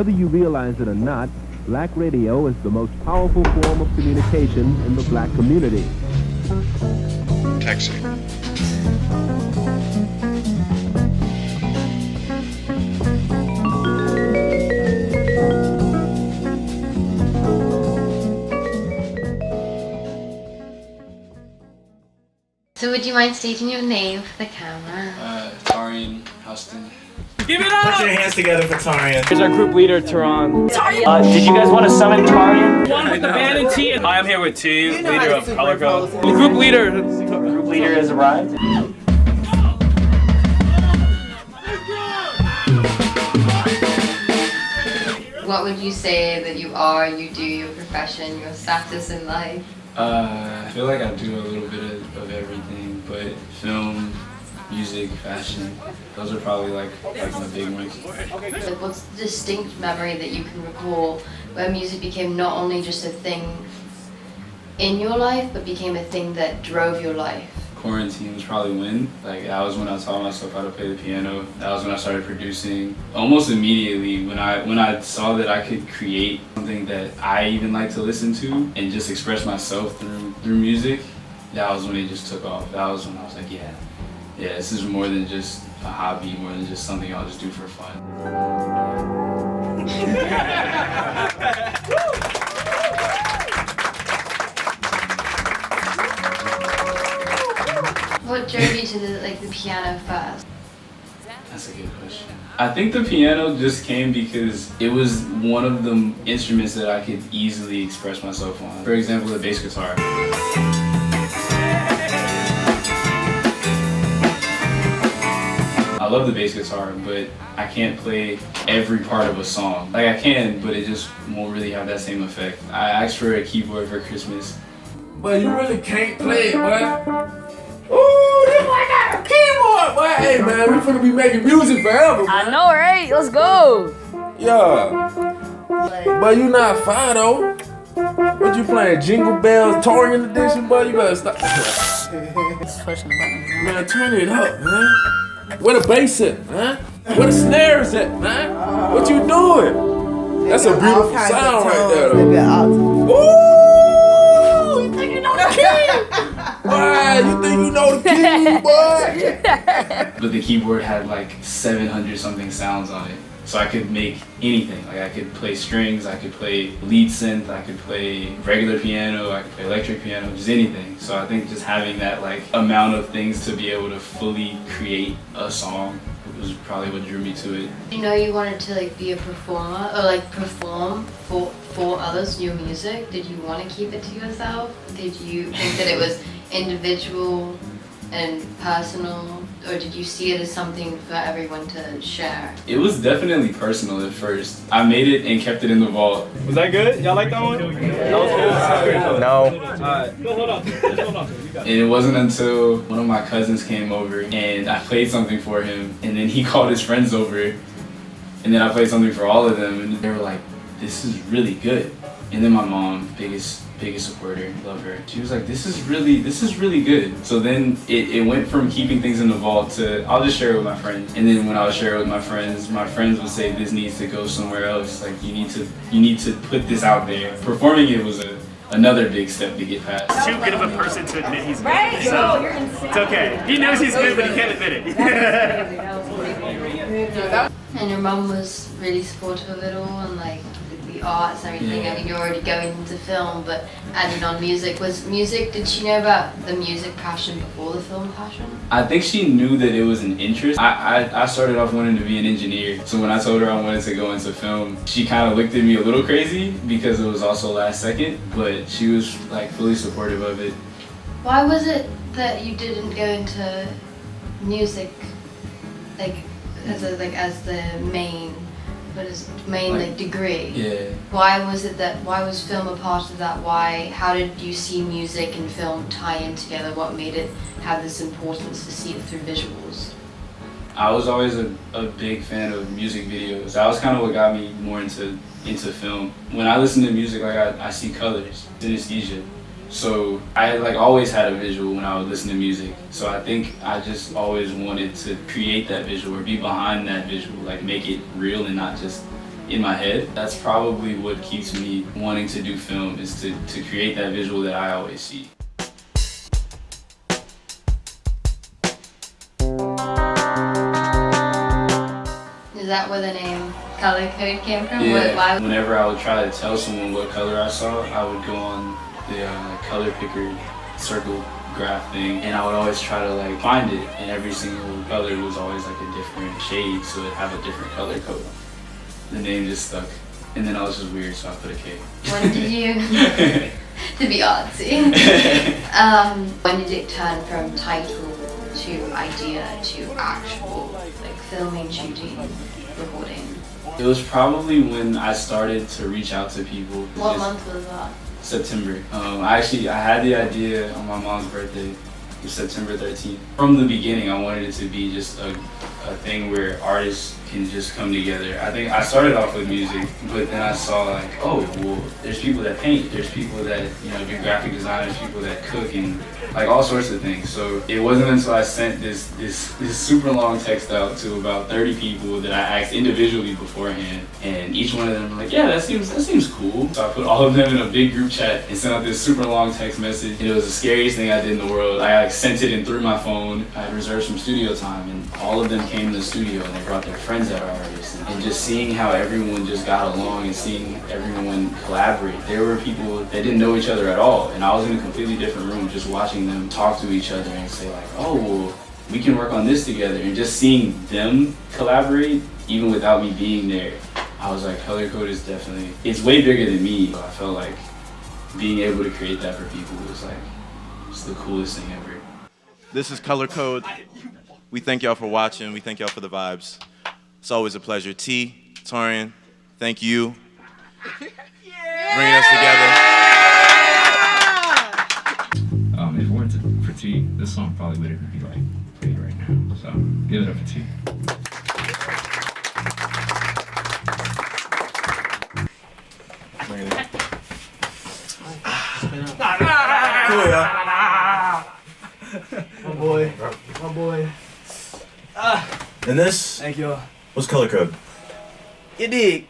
Whether you realize it or not, black radio is the most powerful form of communication in the black community. Taxi. So would you mind stating your name for the camera? Taurean Houston. Give it up! Put your hands together for Taurean. Here's our group leader, Taurean. Did you guys want to summon Taurean? One with the band and T. I am here with T, leader of Color Code. The group leader. Group leader has arrived. What would you say that you are, you do, your profession, your status in life? I feel like I do a little bit of everything, but film, music, fashion, those are probably like my big ones. Like, what's the distinct memory that you can recall where music became not only just a thing in your life, but became a thing that drove your life? Quarantine was probably when. Like, that was when I taught myself how to play the piano. That was when I started producing. Almost immediately, when I saw that I could create something that I even like to listen to and just express myself through music, that was when it just took off. That was when I was like, yeah, this is more than just a hobby, more than just something I'll just do for fun. What drove you to the piano first? That's a good question. I think the piano just came because it was one of the instruments that I could easily express myself on. For example, the bass guitar. I love the bass guitar, but I can't play every part of a song. Like, I can, but it just won't really have that same effect. I asked for a keyboard for Christmas. But you really can't play it, boy. Ooh, this boy got a keyboard, boy. Hey, man, we finna be making music forever, man. I know, right? Let's go. Yeah. But you not fine, though. What you playing, Jingle Bells, Taurean edition, boy? You better stop. Just pushing the buttons, man. Man, turn it up, man. Where the bass at, man? Where the snares at, man? What you doing? That's a beautiful sound right there, though. Ooh, you think you know the key? Boy, you think you know the key, boy? But the keyboard had like 700 something sounds on it. So I could make anything. Like, I could play strings, I could play lead synth, I could play regular piano, I could play electric piano, just anything. So I think just having that like amount of things to be able to fully create a song was probably what drew me to it. You know you wanted to be a performer or perform for others your music. Did you want to keep it to yourself? Did you think that it was individual and personal, or did you see it as something for everyone to share? It was definitely personal at first. I made it and kept it in the vault. Was that good? Y'all like that one? That was good? No. Alright. Hold on. And it wasn't until one of my cousins came over and I played something for him, and then he called his friends over, and then I played something for all of them, and they were like, this is really good. And then my mom, biggest supporter, love her. She was like, this is really good. So then it went from keeping things in the vault to, I'll just share it with my friends. And then when I would share it with my friends would say, this needs to go somewhere else. Like, you need to put this out there. Performing it was another big step to get past. Too good of a person to admit he's good. Right? So You're insane. it's okay. He knows he's good, but he can't admit it. And your mum was really supportive of it all, and the arts and everything. Yeah. I mean, you're already going into film, but adding on music. Did she know about the music passion before the film passion? I think she knew that it was an interest. I started off wanting to be an engineer, so when I told her I wanted to go into film, she kind of looked at me a little crazy because it was also last second, but she was fully supportive of it. Why was it that you didn't go into music, as the main degree? Yeah. Why was film a part of that? How did you see music and film tie in together? What made it have this importance to see it through visuals? I was always a big fan of music videos. That was kind of what got me more into film. When I listen to music, I see colors, synesthesia. So I always had a visual when I would listen to music. So I think I just always wanted to create that visual or be behind that visual, make it real and not just in my head. That's probably what keeps me wanting to do film, is to create that visual that I always see. Is that where the name Color Code came from? Yeah. Why? Whenever I would try to tell someone what color I saw, I would go on the color picker circle graph thing, and I would always try to like find it, and every single color was always like a different shade, so it'd have a different color code. The name just stuck, and then I was just weird, so I put a K. When did you, to be artsy, when did it turn from title to idea to actual, like filming, shooting, recording? It was probably when I started to reach out to people. What month was that? September. I had the idea on my mom's birthday. It was September 13th. From the beginning, I wanted it to be just a thing where artists can just come together. I think I started off with music, but then I saw like, oh, well, there's people that paint, there's people that, you know, do graphic design, there's people that cook, and like all sorts of things. So it wasn't until I sent this super long text out to about 30 people that I asked individually beforehand, and each one of them were like, yeah, that seems cool. So I put all of them in a big group chat and sent out this super long text message, and it was the scariest thing I did in the world. I like sent it in through my phone. I had reserved some studio time, and all of them came to the studio, and they brought their friends that are artists, and just seeing how everyone just got along and seeing everyone collaborate. There were people that didn't know each other at all, and I was in a completely different room just watching them talk to each other and say like, oh, well, we can work on this together, and just seeing them collaborate even without me being there, I was like, Color Code is definitely, it's way bigger than me. I felt like being able to create that for people was like, it's the coolest thing ever. This is Color Code. We thank y'all for watching. We thank y'all for the vibes. It's always a pleasure. T, Taurean, thank you. Bringing us together. If it weren't for T, this song probably wouldn't be like played right now. So give it up for T. Cool, y'all. My boy. And this Thank you. was Color Code. You dig?